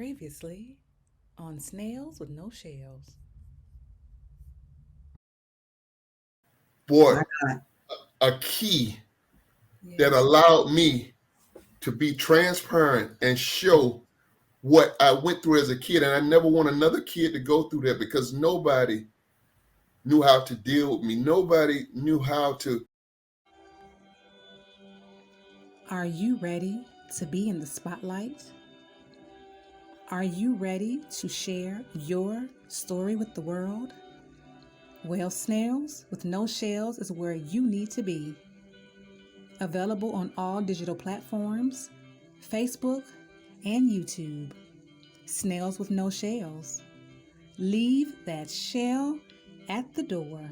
Previously on Snails with No Shells. Boy, My God. a key that Yes. allowed me to be transparent and show what I went through as a kid. And I never want another kid to go through that because nobody knew how to deal with me. Nobody knew how to. Are you ready to be in the spotlight? Are you ready to share your story with the world? Well, Snails with No Shells is where you need to be. Available on all digital platforms, Facebook, and YouTube. Snails with No Shells. Leave that shell at the door.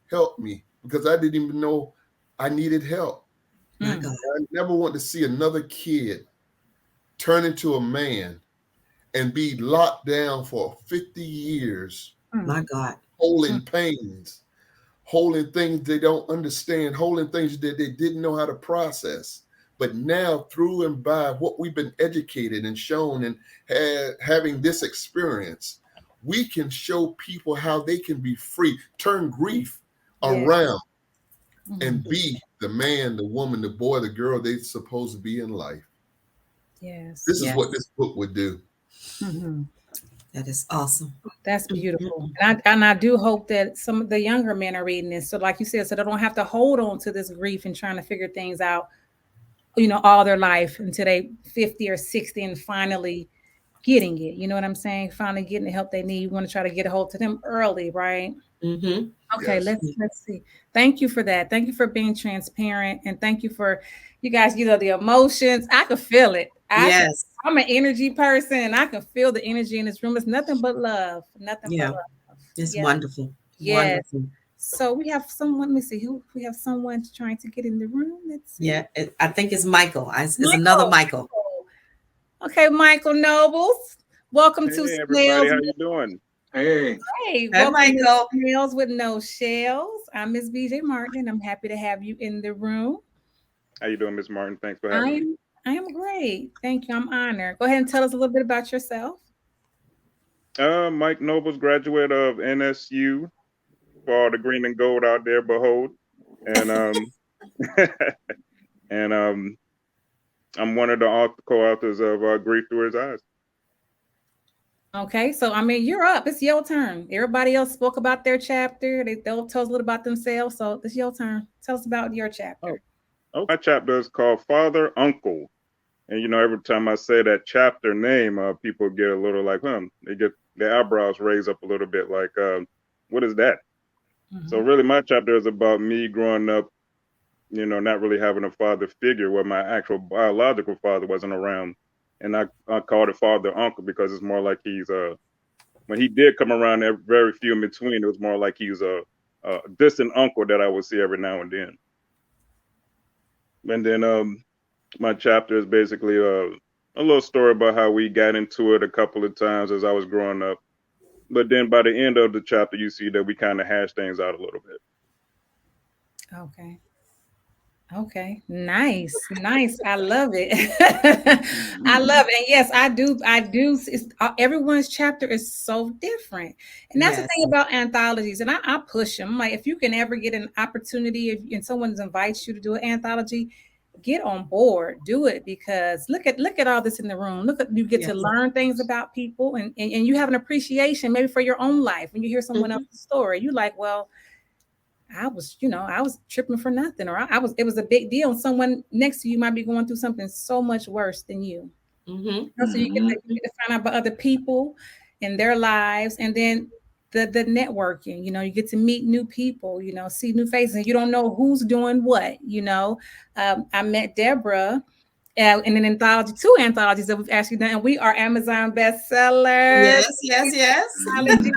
Help me because I didn't even know I needed help. My God. I never want to see another kid turn into a man and be locked down for 50 years, My God. holding pains, holding things they don't understand, holding things that they didn't know how to process. But now, through and by what we've been educated and shown and having this experience, we can show people how they can be free, turn grief Yeah. around, Mhm. and be the man, the woman, the boy, the girl they're supposed to be in life. Yes. This is Yes. what this book would do. Mhm. That is awesome. That's Mhm. beautiful. And I do hope that some of the younger men are reading this. So like you said, so they don't have to hold on to this grief and trying to figure things out, all their life until they 50 or 60 and finally getting it. You know what I'm saying? Finally getting the help they need. You want to try to get a hold to them early, right? Mhm. Okay, Yes. let's see. Thank you for that. Thank you for being transparent, and thank you for you guys. The emotions. I could feel it. Yes. I'm an energy person, and I can feel the energy in this room. It's nothing but love. Nothing but Yeah. love. It's Yeah. wonderful. Yes. Wonderful. So we have someone. Let me see who we have. Someone trying to get in the room. Let's see. Yeah. I think it's Michael. It's another Michael. Michael. Okay, Michael Nobles. Welcome to Hey everybody, Snails. how you doing? Hey, Hey, Hey, welcome to Michael. Snails with No Shells. I'm Miss BJ Martin, and I'm happy to have you in the room. How you doing, Miss Martin? Thanks for I having me. am I am great. Thank you. I'm honored. Go ahead and tell us a little bit about yourself. Mike Nobles, graduate of NSU for all the green and gold out there, behold. And and I'm one of the co-authors of Grief Through His Eyes. Okay, so I mean you're up. It's your turn. Everybody else spoke about their chapter. They'll tell us a little about themselves. So it's your turn. Tell us about your chapter. My chapter is called Father Uncle. And every time I say that chapter name, people get a little like, they get their eyebrows raised up a little bit like, what is that? So Mhm. really my chapter is about me growing up, not really having a father figure where my actual biological father wasn't around. And I called it Father Uncle because it's more like he's when he did come around, very few in between, it was more like he's a distant uncle that I would see every now and then. And then my chapter is basically a little story about how we got into it a couple of times as I was growing up. But then by the end of the chapter, you see that we kind of hash things out a little bit. Okay. Okay, nice, nice. I love it. I love it. And yes, I do. I do. Everyone's chapter is so different, and that's the Yes. thing about anthologies. And I push them. Like, if you can ever get an opportunity, if and someone invites you to do an anthology, get on board, do it, because look at all this in the room. Look at, you get to Yes. learn things about people, and you have an appreciation maybe for your own life when you hear someone Mhm. else's story. You like, well, I was tripping for nothing, or it was a big deal. And someone next to you might be going through something so much worse than you. Mhm. So you get to find out about other people and their lives, and then the networking. You get to meet new people. See new faces, and you don't know who's doing what. I met Deborah. In an anthology, two anthologies that we've actually done, and we are Amazon bestsellers. Yes, yes, yes. Anthology.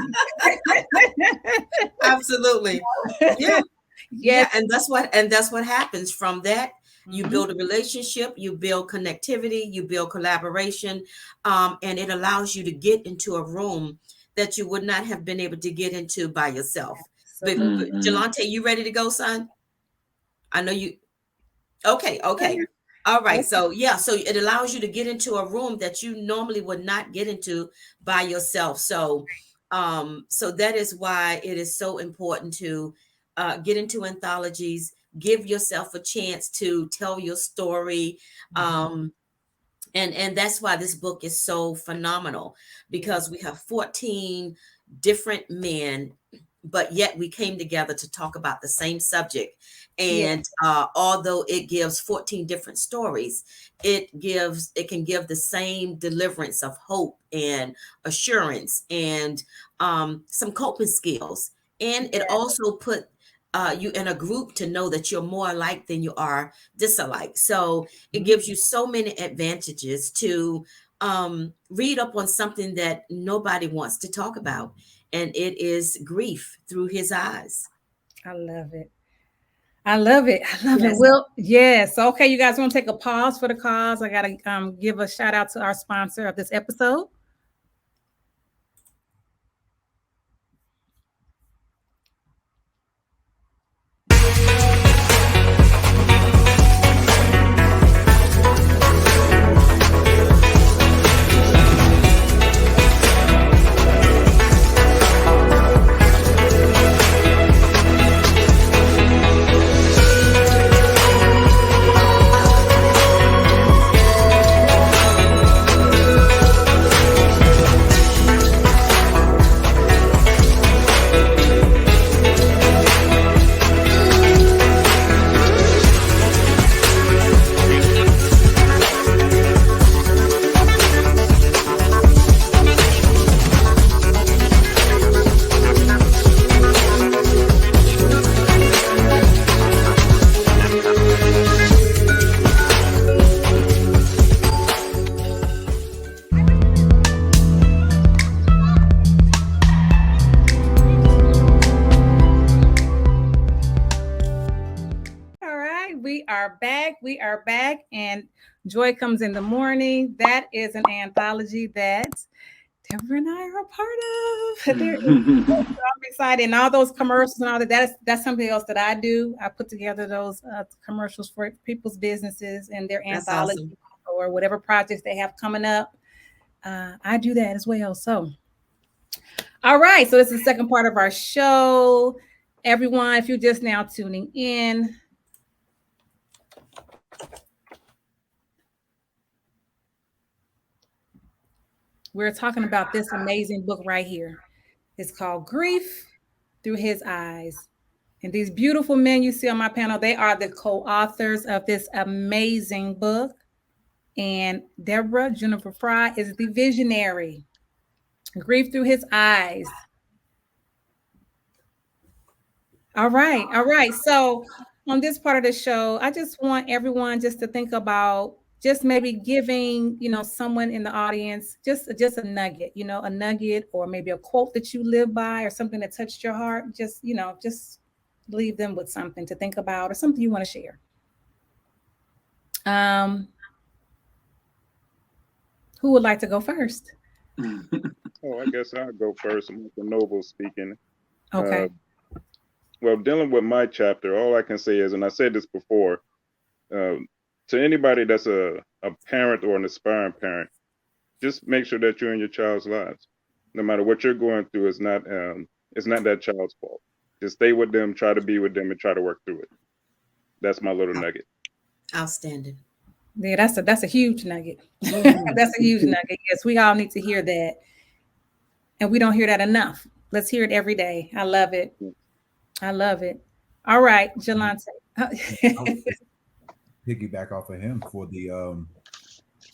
Absolutely. Yeah. Yes. Yeah, and that's what happens from that. You Mhm. build a relationship, you build connectivity, you build collaboration, and it allows you to get into a room that you would not have been able to get into by yourself. But Absolutely. Jelante, you ready to go, son? I know you. Okay, okay. All right. So yeah, so it allows you to get into a room that you normally would not get into by yourself. So that is why it is so important to get into anthologies, give yourself a chance to tell your story. Mhm. And that's why this book is so phenomenal, because we have 14 different men, but yet we came together to talk about the same subject. Yeah. And although it gives 14 different stories, it can give the same deliverance of hope and assurance, and some coping skills. And it Yeah. also put you in a group to know that you're more alike than you are disalike. So it Mhm. gives you so many advantages to read up on something that nobody wants to talk about, and it is grief through his eyes. I love it. I love it. I love it. Yes. Well, yes. Okay, you guys want to take a pause for the cause? I gotta give a shout out to our sponsor of this episode. All right, we are back. We are back, and Joy Comes in the Morning. That is an anthology that Deborah and I are a part of. I'm excited, and all those commercials and all that. That's something else that I do. I put together those commercials for people's businesses and their That's anthology awesome. or whatever projects they have coming up. I do that as well. So, all right. So this is the second part of our show. Everyone, if you're just now tuning in, we're talking about this amazing book right here. It's called Grief Through His Eyes. And these beautiful men you see on my panel, they are the co-authors of this amazing book. And Deborah Jennifer Fry is the visionary. Grief Through His Eyes. All right. All right. So on this part of the show, I just want everyone just to think about just maybe giving, someone in the audience just a nugget, a nugget, or maybe a quote that you live by, or something that touched your heart. Just leave them with something to think about, or something you want to share. Who would like to go first? Oh, I guess I'll go first. Michael Noble speaking. Okay. Well, dealing with my chapter, all I can say is, and I said this before, To anybody that's a parent or an aspiring parent, just make sure that you're in your child's lives. No matter what you're going through, it's not that child's fault. Just stay with them, try to be with them, and try to work through it. That's my little nugget. Outstanding. Yeah, that's a huge nugget. Mhm. That's a huge nugget. Yes, we all need to hear that. And we don't hear that enough. Let's hear it every day. I love it. I love it. All right, Jelante. I'll piggyback off of him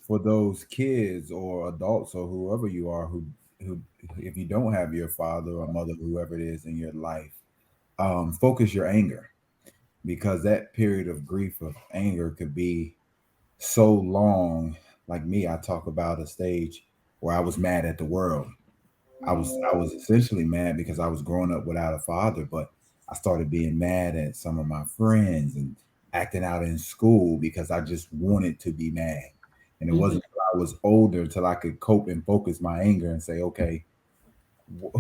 for those kids or adults or whoever you are who if you don't have your father or mother, whoever it is in your life, focus your anger, because that period of grief of anger could be so long. Like me, I talk about a stage where I was mad at the world. I was essentially mad because I was growing up without a father, but I started being mad at some of my friends and acting out in school because I just wanted to be mad. And it wasn't until I was older until I could cope and focus my anger and say, okay,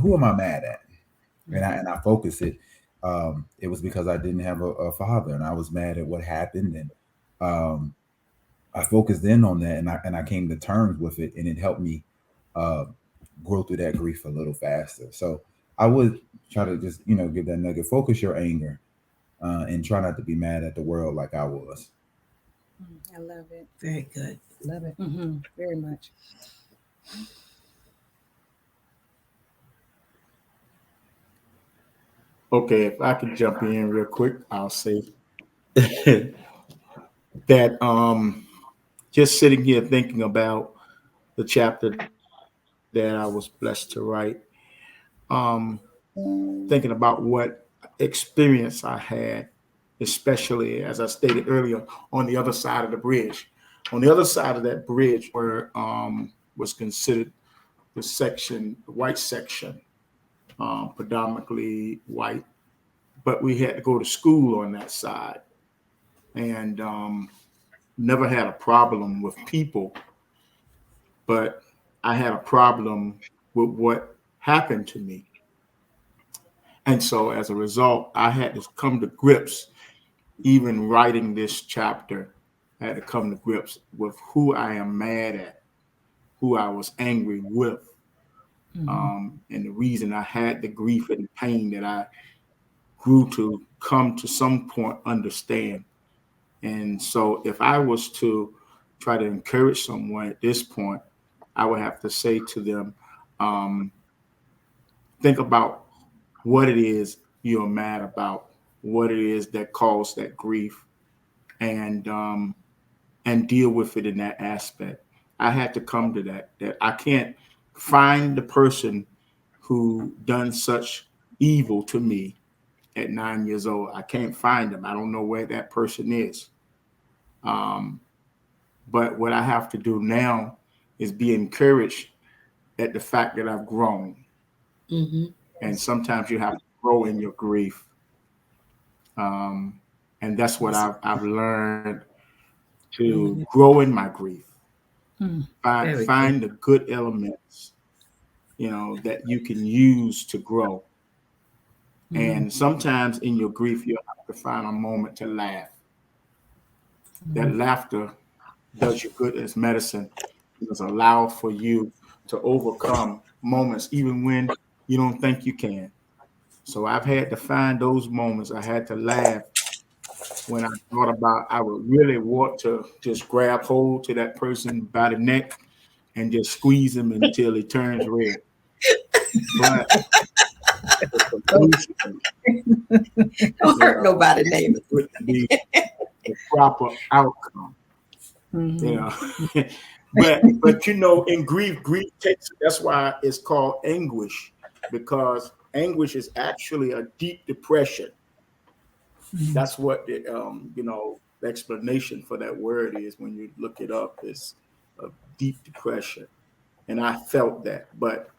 who am I mad at? And I focus it. It was because I didn't have a father, and I was mad at what happened, and I focused in on that, and I came to terms with it, and it helped me uh, grow through that grief a little faster. So I would try to just give that nugget: focus your anger, and try not to be mad at the world like I was. I love it. Very good. Love it. Very much. Okay, if I could jump in real quick, I'll say that just sitting here thinking about the chapter that I was blessed to write, um, thinking about what experience I had, especially as I stated earlier, on the other side of the bridge. On the other side of that bridge, where was considered the white section, predominantly white, but we had to go to school on that side, and never had a problem with people, but I had a problem with what happened to me. And so as a result, I had to come to grips, even writing this chapter, I had to come to grips with who I am mad at, who I was angry with, and the reason I had the grief and pain that I grew to come to some point understand. And so if I was to try to encourage someone at this point, I would have to say to them, think about what it is you're mad about, what it is that caused that grief, and deal with it in that aspect. I had to come to that I can't find the person who done such evil to me at 9 years old. I can't find them. I don't know where that person is. But what I have to do now is be encouraged at the fact that I've grown. Mm-hmm. And sometimes you have to grow in your grief. And that's what I've learned, to grow in my grief. Find the good elements, that you can use to grow. And sometimes in your grief, you have to find a moment to laugh. That laughter does you good as medicine. It does allow for you to overcome moments, even when you don't think you can. So I've had to find those moments. I had to laugh when I thought about I would really want to just grab hold to that person by the neck and just squeeze him until he turns red. But the solution, Don't hurt nobody, David. would be the proper outcome. But in grief takes, that's why it's called anguish, because anguish is actually a deep depression. That's what the explanation for that word is when you look it up, is a deep depression. And I felt that, but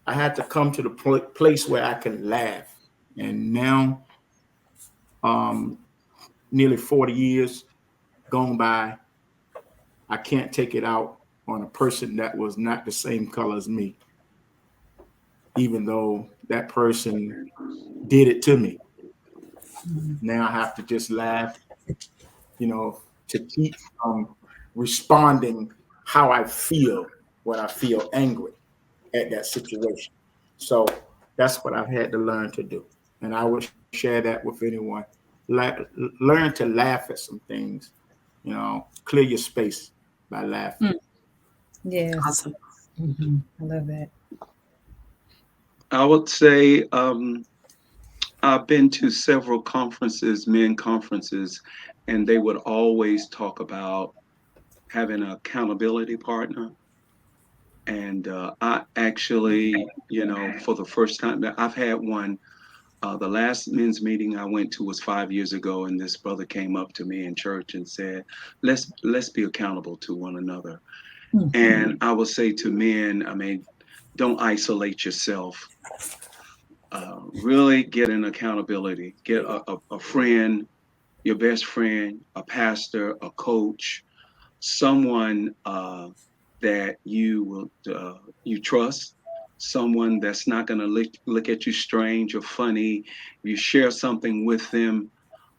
I had to come to the place where I can laugh. And now, nearly 40 years gone by, I can't take it out on a person that was not the same color as me, even though that person did it to me. Now I have to just laugh to keep from responding how I feel when I feel angry at that situation. So that's what I've had to learn to do. And I would share that with anyone. Learn to laugh at some things, clear your space by laughing. Yes. Awesome. I love that. I would say I've been to several conferences, men conferences, and they would always talk about having an accountability partner. And I actually, for the first time, I've had one. The last men's meeting I went to was 5 years ago, and this brother came up to me in church and said, "Let's be accountable to one another." And I would say to men, I mean, don't isolate yourself. Really get an accountability. Get a friend, your best friend, a pastor, a coach, someone that you trust, someone that's not going to look at you strange or funny. You share something with them,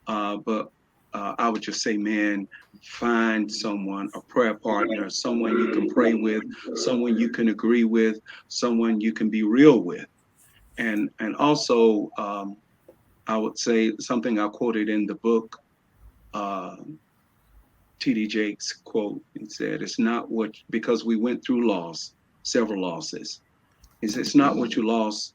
but I would just say, man, find someone, a prayer partner, someone you can pray with, someone you can agree with, someone you can be real with. And also, I would say something I quoted in the book, T.D. Jakes quote. He said, "It's not what, because we went through several losses. It's not what you lost,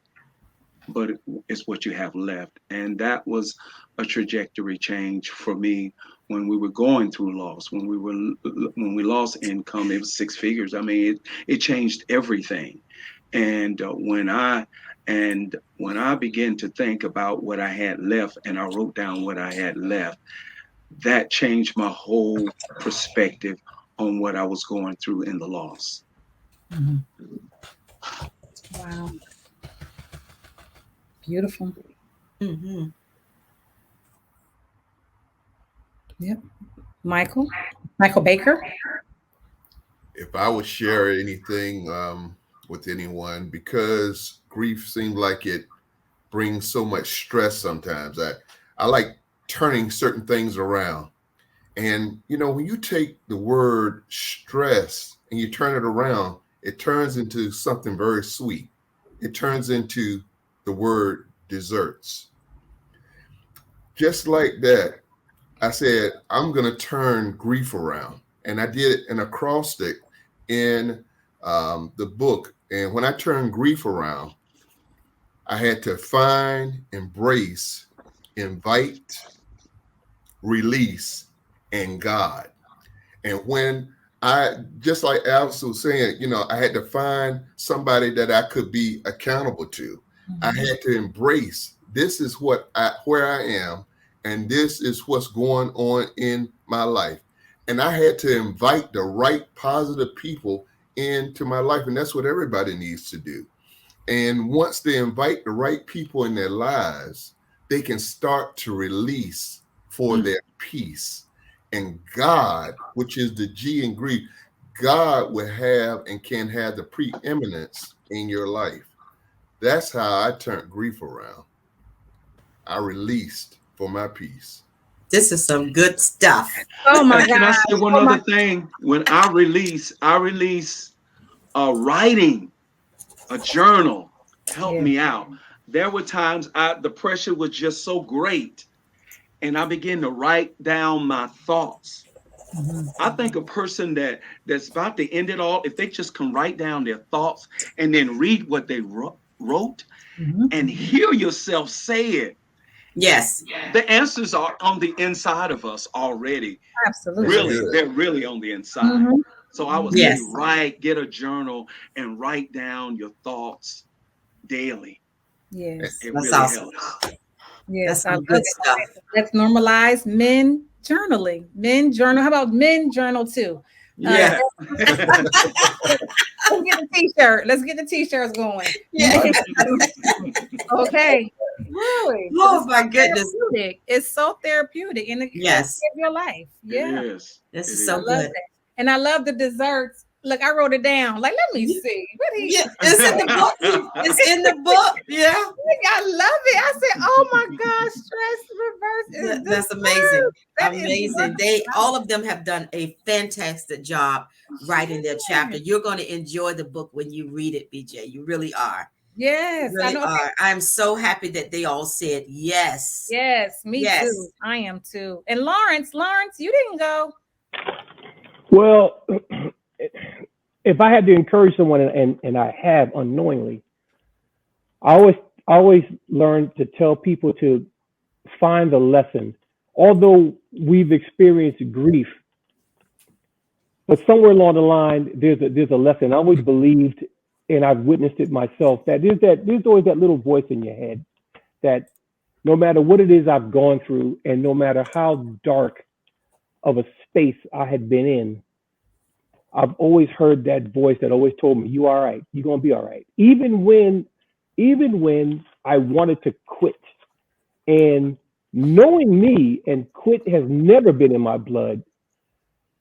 but it's what you have left." And that was a trajectory change for me when we were going through loss. When we lost income, it was 6 figures. I mean, it changed everything. And when I began to think about what I had left, and I wrote down what I had left, that changed my whole perspective on what I was going through in the loss. Wow. Beautiful. Yep. Michael Baker. If I would share anything with anyone, because grief seems like it brings so much stress sometimes. I like turning certain things around. And, when you take the word stress and you turn it around, it turns into something very sweet. It turns into the word desserts. Just like that, I said, I'm going to turn grief around. And I did an acrostic in the book. And when I turned grief around, I had to find, embrace, invite, release, and God. And when just like Alex was saying, I had to find somebody that I could be accountable to. I had to embrace, this is where I am, and this is what's going on in my life. And I had to invite the right positive people into my life. And that's what everybody needs to do. And once they invite the right people in their lives, they can start to release for their peace. And God, which is the G in grief, God will have and can have the preeminence in your life. That's how I turned grief around. I released for my peace. This is some good stuff. Oh my God. Can I say one other thing? When I release writing, a journal helped me out. There were times the pressure was just so great, and I began to write down my thoughts. I think a person that's about to end it all, if they just can write down their thoughts and then read what they wrote and hear yourself say it. Yes. The answers are on the inside of us already. Absolutely. Really, they're really on the inside. So I would say get a journal and write down your thoughts daily. Yes. It That's really awesome. helps. Yes. That's some good stuff. Let's normalize men journaling. Men journal. How about men journal too? Yeah. Let's get the t-shirt. Let's get the t-shirts going. Yeah. Okay. Really? Oh my goodness. It's so therapeutic and it Yes. saves your life. Yeah. It is. This is It so I love good. that. And I love the desserts Look, I wrote it down. Like, let me see. What he? Yeah, it's in the book. It's in the book. Yeah. I love it. I said, "Oh my gosh, stress reverse is That's amazing. That amazing. They all of them have done a fantastic job writing their chapter. You're going to enjoy the book when you read it, BJ. You really are. Yes, You really are. I'm so happy that they all said yes. Yes, me too. I am too. And Lawrence, you didn't go. Well, if I had to encourage someone, and I have unknowingly, I always learn to tell people to find the lesson. Although we've experienced grief, but somewhere along the line, there's a lesson. I always believed, and I've witnessed it myself, that there's always that little voice in your head that no matter what it is I've gone through, and no matter how dark of a space I had been in, I've always heard that voice that always told me, "You all right, you're gonna be all right." Even when I wanted to quit, and knowing me, and quit has never been in my blood.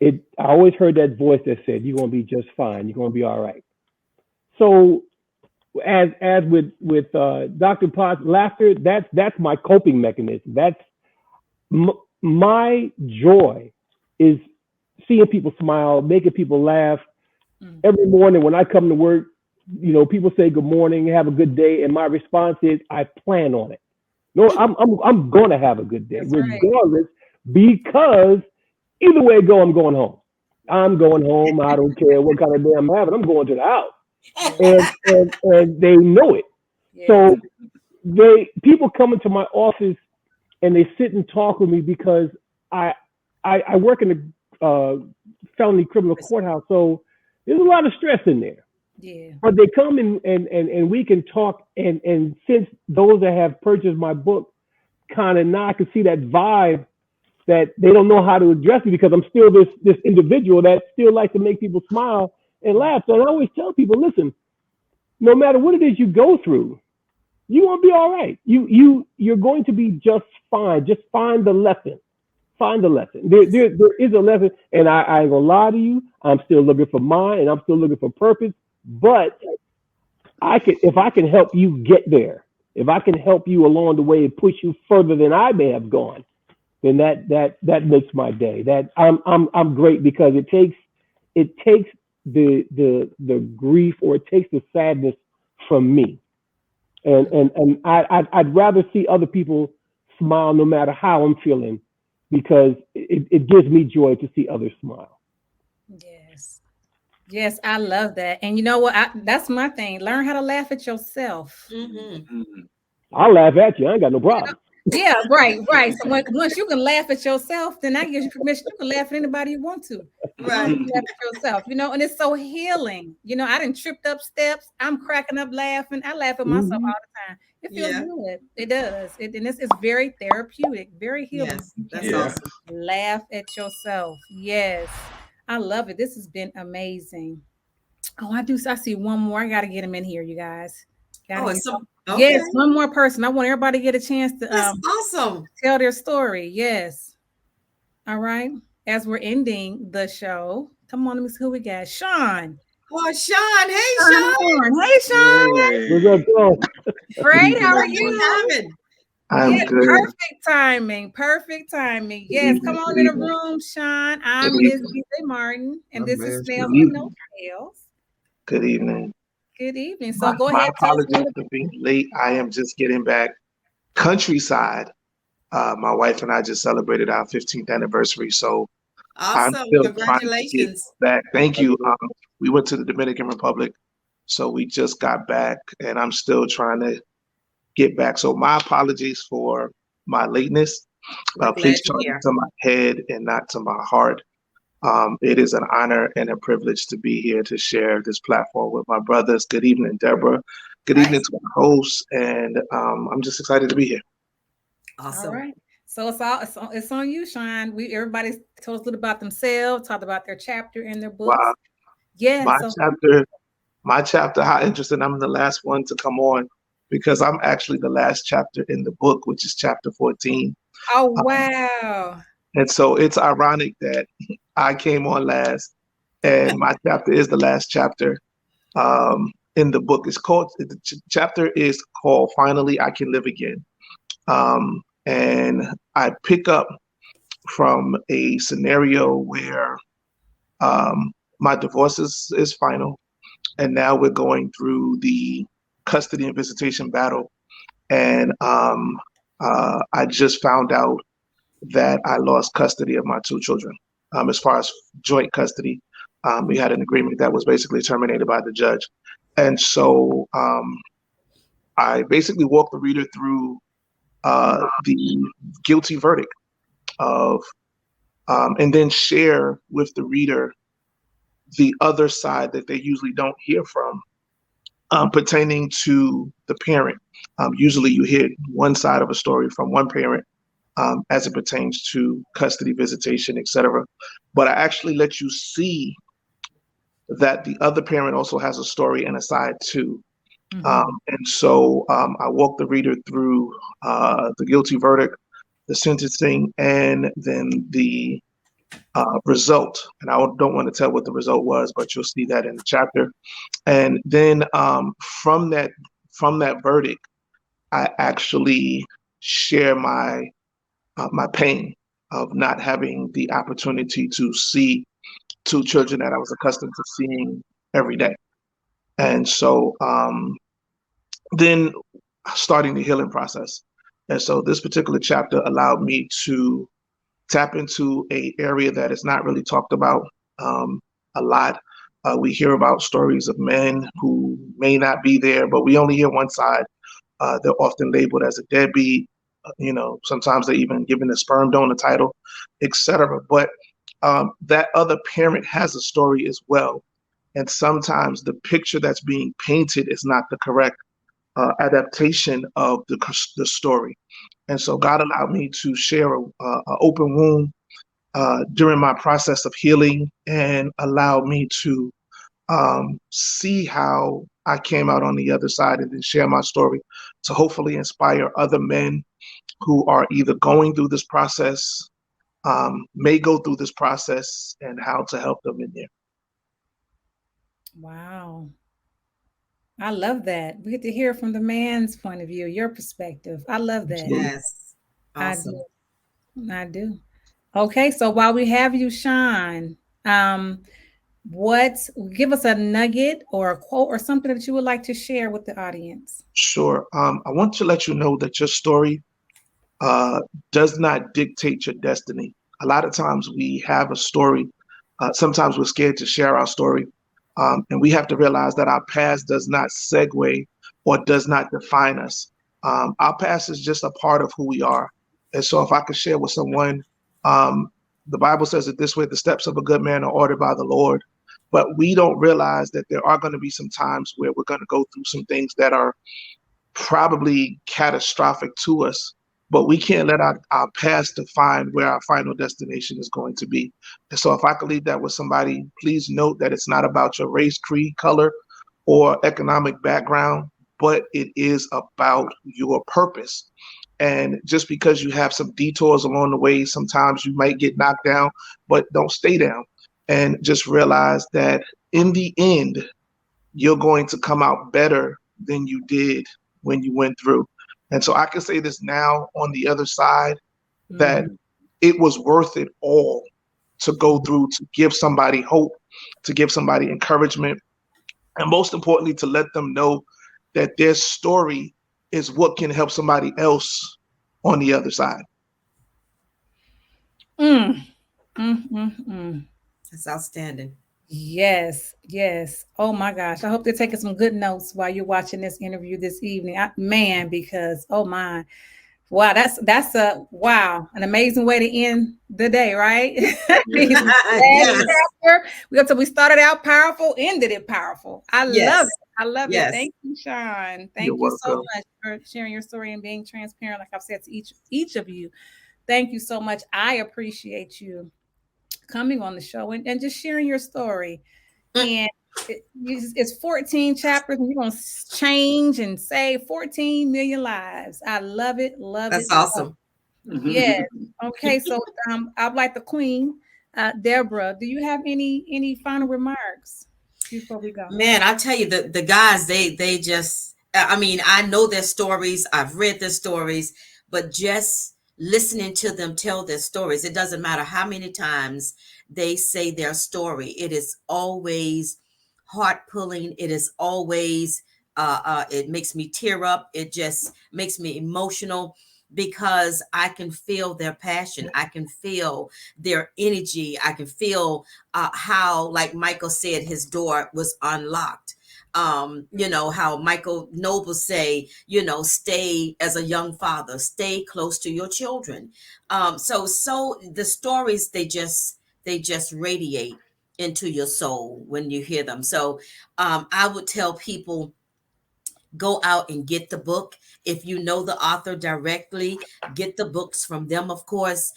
I always heard that voice that said, "You're gonna be just fine. You're gonna be all right." So, as with Dr. Potts, laughter, that's my coping mechanism. That's my joy is seeing people smile, making people laugh. Every morning when I come to work, people say good morning, have a good day, and my response is I plan on it. No, I'm going to have a good day, regardless, because either way it go, I'm going home. I'm going home. I don't care what kind of day I'm having. I'm going to the house, and they know it. Yeah. So people come into my office and they sit and talk with me because I work in the felony criminal courthouse, so there's a lot of stress in there. Yeah. But they come and we can talk, and since those that have purchased my book kind of now I can see that vibe that they don't know how to address me, because I'm still this individual that still likes to make people smile and laugh. So I always tell people, listen, no matter what it is you go through, you're gonna be all right. You're going to be just fine. Just find the lesson. Find the lesson. There is a lesson, and I ain't gonna lie to you. I'm still looking for mine, and I'm still looking for purpose. But if I can help you get there, if I can help you along the way and push you further than I may have gone, then that makes my day. That I'm great, because it takes the grief, or it takes the sadness from me, and I'd rather see other people smile no matter how I'm feeling, because it gives me joy to see others smile. Yes, I love that. And you know what? That's my thing. Learn how to laugh at yourself. Mm-hmm. I'll laugh at you. I ain't got no problem. Yeah, right. So once you can laugh at yourself, then that gives you permission. You can laugh at anybody you want to. Right. You laugh at yourself, and it's so healing. I done tripped up steps. I'm cracking up laughing. I laugh at myself all the time. It feels good. It does. And it's very therapeutic, very healing. Yes, that's awesome. Laugh at yourself. Yes. I love it. This has been amazing. Oh, I see one more. I got to get him in here, you guys. Okay. Yes, one more person. I want everybody to get a chance to awesome. Tell their story. Yes. All right. As we're ending the show, come on, let me see who we got. Sean. Oh, Sean. Hey, Sean. Hey, Sean. What's up, Great. How are you? I'm good. Perfect timing. Yes, come on in the room, Sean. I'm Ms. BJ Martin, and this is Snails With No Shells. Good evening. Good evening. So go ahead. My apologies for being late. I am just getting back countryside. My wife and I just celebrated our 15th anniversary, so awesome. I'm still Congratulations. Back. Thank you. We went to the Dominican Republic, so we just got back, and I'm still trying to get back. So my apologies for my lateness. Please charge it to my head and not to my heart. It is an honor and a privilege to be here to share this platform with my brothers. Good evening, Deborah. Good evening to our hosts, and I'm just excited to be here. Awesome. All right. So it's on you, Sean. Everybody told us a little about themselves, talked about their chapter in their books. Wow. Yeah. My chapter. How interesting! I'm the last one to come on, because I'm actually the last chapter in the book, which is chapter 14. Oh, wow. And so it's ironic that I came on last and my chapter is the last chapter in the book. The chapter is called "Finally I Can Live Again," and I pick up from a scenario where my divorce is final, and now we're going through the custody and visitation battle. And I just found out that I lost custody of my two children. As far as joint custody, we had an agreement that was basically terminated by the judge. And so I basically walked the reader through the guilty verdict of, and then share with the reader the other side that they usually don't hear from, pertaining to the parent. Usually you hear one side of a story from one parent as it pertains to custody, visitation, etc. But I actually let you see that the other parent also has a story and a side too. And so I walk the reader through the guilty verdict, the sentencing, and then the result. And I don't want to tell what the result was, but you'll see that in the chapter. And then from that verdict, I actually share my pain of not having the opportunity to see two children that I was accustomed to seeing every day. And so then starting the healing process. And so this particular chapter allowed me to tap into an area that is not really talked about a lot. We hear about stories of men who may not be there, but we only hear one side. They're often labeled as a deadbeat. Sometimes they're even given a sperm donor title, etc. But that other parent has a story as well. And sometimes the picture that's being painted is not the correct adaptation of the story. And so God allowed me to share an open wound during my process of healing, and allowed me to see how I came out on the other side, and then share my story to hopefully inspire other men who are either going through this process, may go through this process, and how to help them in there. Wow. I love that. We get to hear from the man's point of view, your perspective. I love that. Yes. Awesome. I do. Okay, so while we have you, Sean, give us a nugget or a quote or something that you would like to share with the audience. Sure. I want to let you know that your story does not dictate your destiny. A lot of times we have a story. Sometimes we're scared to share our story. And we have to realize that our past does not segue or does not define us. Our past is just a part of who we are. And so if I could share with someone, the Bible says it this way: the steps of a good man are ordered by the Lord. But we don't realize that there are going to be some times where we're going to go through some things that are probably catastrophic to us. But we can't let our past define where our final destination is going to be. And so if I could leave that with somebody, please note that it's not about your race, creed, color, or economic background, but it is about your purpose. And just because you have some detours along the way, sometimes you might get knocked down, but don't stay down. And just realize that in the end, you're going to come out better than you did when you went through. And so I can say this now on the other side, that it was worth it all to go through, to give somebody hope, to give somebody encouragement, and most importantly, to let them know that their story is what can help somebody else on the other side. That's outstanding. Yes. Oh my gosh. I hope they're taking some good notes while you're watching this interview this evening. Because oh my, wow, that's an amazing way to end the day, right? Yes. We started out powerful, ended it powerful. I love it. I love it. Thank you, Sean. Thank you so much for sharing your story and being transparent. Like I've said to each of you, thank you so much. I appreciate you coming on the show and just sharing your story. And it's 14 chapters, and you're going to change and save 14 million lives. I love it. That's awesome. Yes. Okay. So I'd like the queen Deborah, do you have any final remarks before we go? Man, I tell you, the guys, they just, I mean, I know their stories, I've read their stories, but just listening to them tell their stories, it doesn't matter how many times they say their story, it is always heart pulling. It is always, it makes me tear up. It just makes me emotional because I can feel their passion. I can feel their energy. I can feel how, like Michael said, his door was unlocked. You know, how Michael Noble say, you know, stay as a young father, stay close to your children. So the stories, they just radiate into your soul when you hear them. So I would tell people, go out and get the book. If you know the author directly, get the books from them, of course,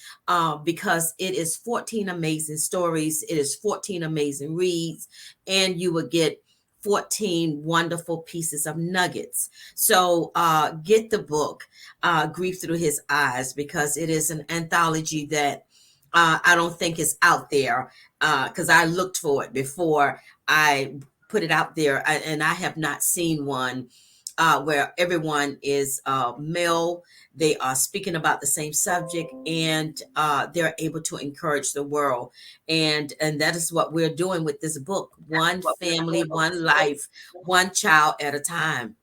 because it is 14 amazing stories. It is 14 amazing reads, and you will get 14 wonderful pieces of nuggets. So get the book, Grief Through His Eyes, because it is an anthology that I don't think is out there, because I looked for it before I put it out there, and I have not seen one where everyone is male. They are speaking about the same subject, and they're able to encourage the world. And that is what we're doing with this book: one family, one life, one child at a time.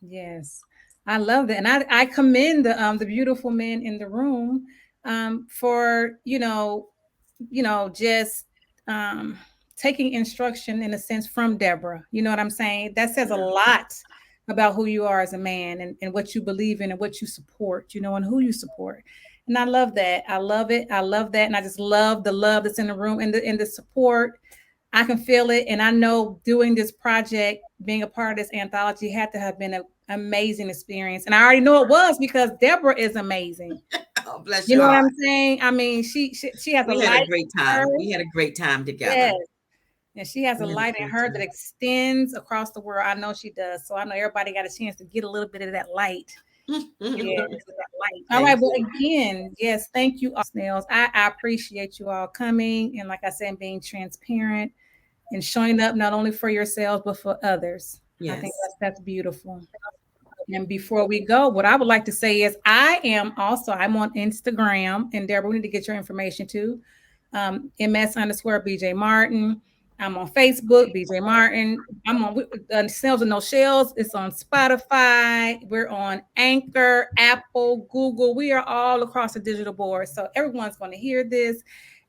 Yes, I love that, and I commend the beautiful men in the room for just taking instruction in a sense from Deborah. You know what I'm saying? That says a lot about who you are as a man, and what you believe in and what you support, and who you support. And I love that. I love it. I love that. And I just love the love that's in the room and the support. I can feel it. And I know doing this project, being a part of this anthology, had to have been an amazing experience. And I already know it was, because Deborah is amazing. Oh, bless you know heart. what I'm saying? I mean, she has we a had light a great time. We had a great time together. Yes. And she has a light in her that extends across the world. I know she does. So I know everybody got a chance to get a little bit of that light. Yes, that light. All right. Well, again, yes, thank you, Snails. I appreciate you all coming. And like I said, being transparent and showing up not only for yourselves, but for others. Yes. I think that's beautiful. And before we go, what I would like to say is I'm on Instagram, and Deborah, we need to get your information too. MS_BJ Martin. I'm on Facebook, BJ Martin. I'm on Snails With No Shells. It's on Spotify. We're on Anchor, Apple, Google. We are all across the digital board. So everyone's going to hear this.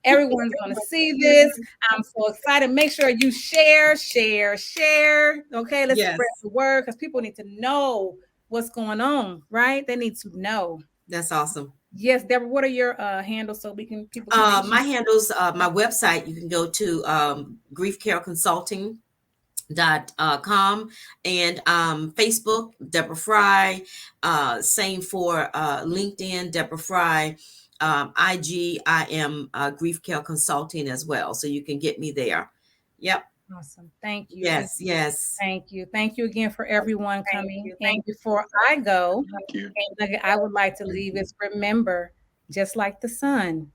Everyone's going to see this. I'm so excited. Make sure you share. Okay, let's spread the word, because people need to know what's going on, right? They need to know. That's awesome. Yes, Deborah, what are your handles so people can my handles, my website, you can go to griefcareconsulting.com, and Facebook, Deborah Fry, same for LinkedIn, Deborah Fry, IG, I am Grief Care Consulting as well, so you can get me there. Yep. Awesome. Thank you. Yes. Thank you again for everyone coming. And before I go, I would like to leave is, remember, just like the sun,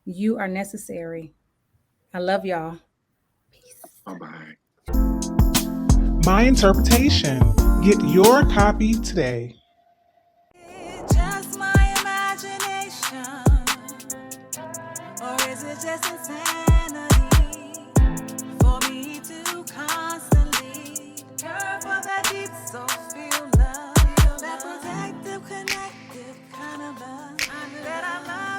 you are necessary. I love y'all. Peace. Bye-bye. My Interpretation. Get your copy today. Just my imagination, or is it just insanity for me to constantly care for that deep soul feel love, that protective, connective kind of love that I love?